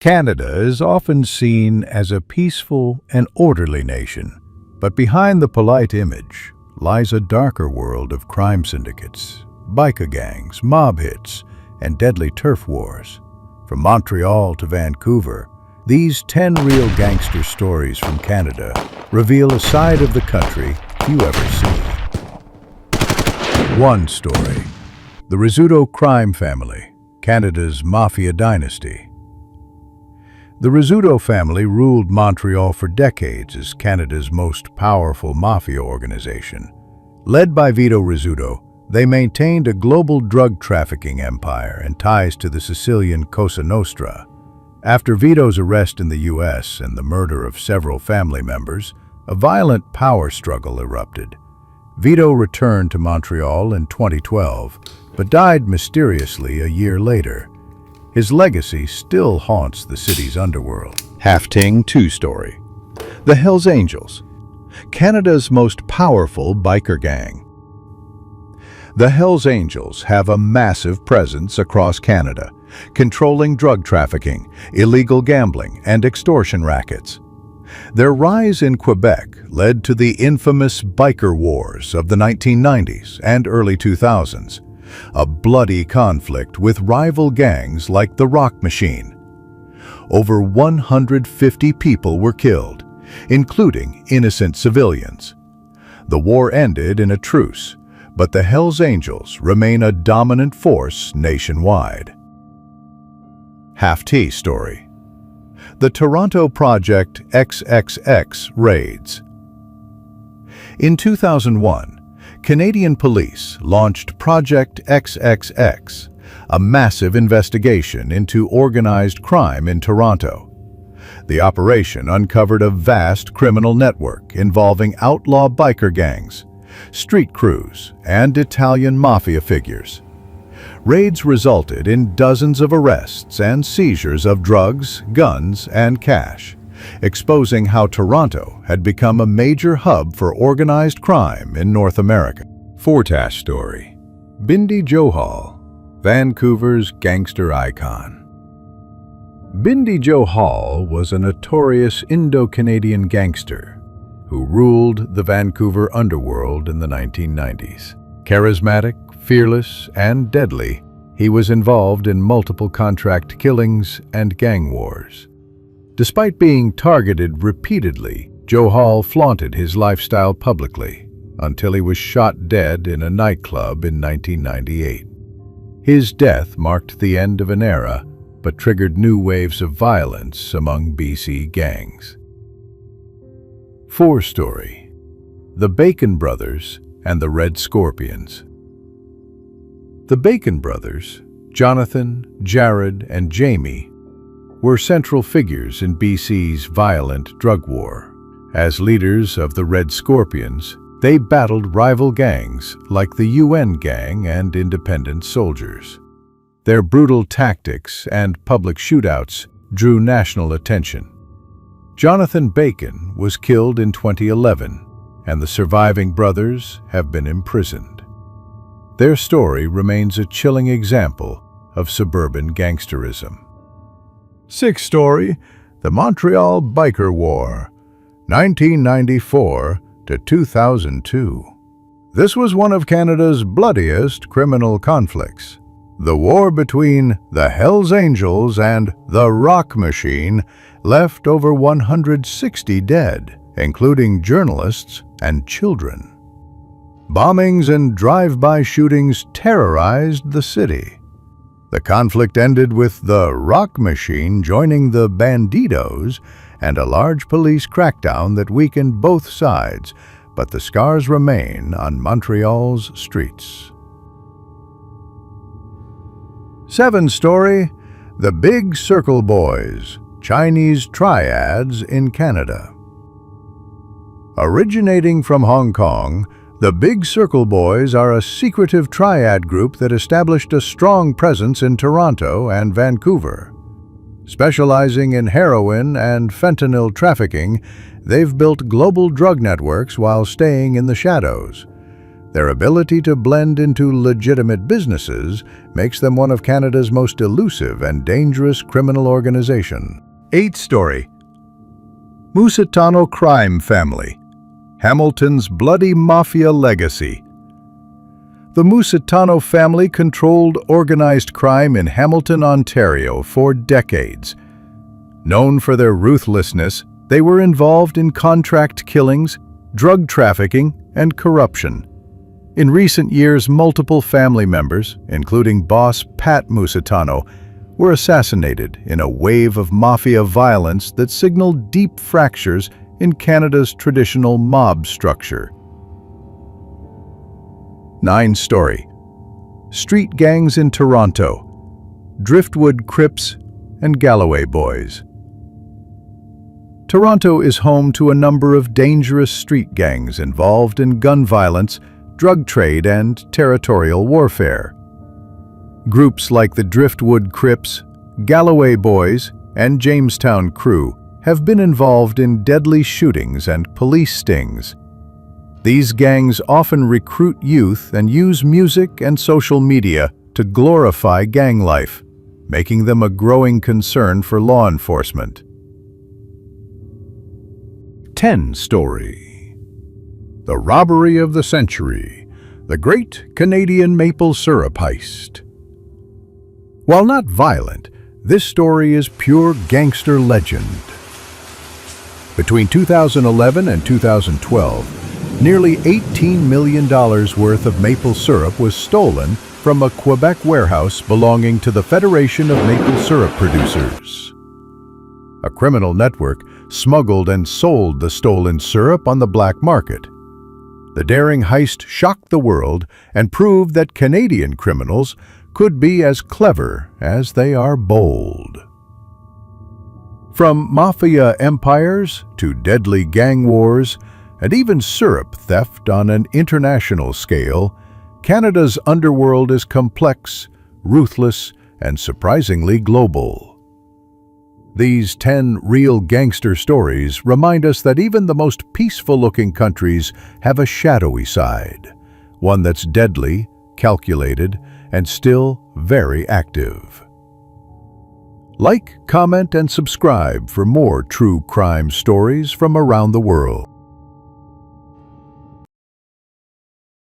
Canada is often seen as a peaceful and orderly nation, but behind the polite image lies a darker world of crime syndicates, biker gangs, mob hits, and deadly turf wars. From Montreal to Vancouver, these 10 real gangster stories from Canada reveal a side of the country few ever see. One story: the Rizzuto crime family, Canada's mafia dynasty. The Rizzuto family ruled Montreal for decades as Canada's most powerful mafia organization. Led by Vito Rizzuto, they maintained a global drug trafficking empire and ties to the Sicilian Cosa Nostra. After Vito's arrest in the U.S. and the murder of several family members, a violent power struggle erupted. Vito returned to Montreal in 2012, but died mysteriously a year later. His legacy still haunts the city's underworld. Halfting 2 story: the Hells Angels, Canada's most powerful biker gang. The Hells Angels have a massive presence across Canada, controlling drug trafficking, illegal gambling, and extortion rackets. Their rise in Quebec led to the infamous biker wars of the 1990s and early 2000s, a bloody conflict with rival gangs like the Rock Machine. Over 150 people were killed, including innocent civilians. The war ended in a truce, but the Hells Angels remain a dominant force nationwide. Half-T story: the Toronto Project XXX raids. In 2001, Canadian police launched Project XXX, a massive investigation into organized crime in Toronto. The operation uncovered a vast criminal network involving outlaw biker gangs, street crews, and Italian mafia figures. Raids resulted in dozens of arrests and seizures of drugs, guns, and cash, exposing how Toronto had become a major hub for organized crime in North America. Fortash story: Bindi Johal, Vancouver's gangster icon. Bindi Johal was a notorious Indo-Canadian gangster who ruled the Vancouver underworld in the 1990s. Charismatic, fearless, and deadly, he was involved in multiple contract killings and gang wars. Despite being targeted repeatedly, Johal flaunted his lifestyle publicly until he was shot dead in a nightclub in 1998. His death marked the end of an era, but triggered new waves of violence among BC gangs. 4 story: the Bacon Brothers and the Red Scorpions. The Bacon Brothers, Jonathan, Jared, and Jamie, were central figures in BC's violent drug war. As leaders of the Red Scorpions, they battled rival gangs like the UN Gang and independent soldiers. Their brutal tactics and public shootouts drew national attention. Jonathan Bacon was killed in 2011, and the surviving brothers have been imprisoned. Their story remains a chilling example of suburban gangsterism. 6 story: the Montreal Biker War, 1994 to 2002. This was one of Canada's bloodiest criminal conflicts. The war between the Hells Angels and the Rock Machine left over 160 dead, including journalists and children. Bombings and drive-by shootings terrorized the city. The conflict ended with the Rock Machine joining the Bandidos and a large police crackdown that weakened both sides, but the scars remain on Montreal's streets. 7 story: the Big Circle Boys, Chinese triads in Canada. Originating from Hong Kong, the Big Circle Boys are a secretive triad group that established a strong presence in Toronto and Vancouver. Specializing in heroin and fentanyl trafficking, they've built global drug networks while staying in the shadows. Their ability to blend into legitimate businesses makes them one of Canada's most elusive and dangerous criminal organizations. 8th story. Musitano Crime Family, Hamilton's Bloody Mafia Legacy. The Musitano family controlled organized crime in Hamilton, Ontario for decades. Known for their ruthlessness, they were involved in contract killings, drug trafficking, and corruption. In recent years, multiple family members, including boss Pat Musitano, were assassinated in a wave of mafia violence that signaled deep fractures in Canada's traditional mob structure. 9th story. Street gangs in Toronto, Driftwood Crips and Galloway Boys. Toronto is home to a number of dangerous street gangs involved in gun violence, drug trade, and territorial warfare. Groups like the Driftwood Crips, Galloway Boys, and Jamestown Crew have been involved in deadly shootings and police stings. These gangs often recruit youth and use music and social media to glorify gang life, making them a growing concern for law enforcement. 10th story. The Robbery of the Century, the Great Canadian Maple Syrup Heist. While not violent, this story is pure gangster legend. Between 2011 and 2012, nearly $18 million worth of maple syrup was stolen from a Quebec warehouse belonging to the Federation of Maple Syrup Producers. A criminal network smuggled and sold the stolen syrup on the black market. The daring heist shocked the world and proved that Canadian criminals could be as clever as they are bold. From mafia empires to deadly gang wars and even syrup theft on an international scale, Canada's underworld is complex, ruthless, and surprisingly global. These 10 real gangster stories remind us that even the most peaceful-looking countries have a shadowy side, one that's deadly, calculated, and still very active. Like, comment, and subscribe for more true crime stories from around the world.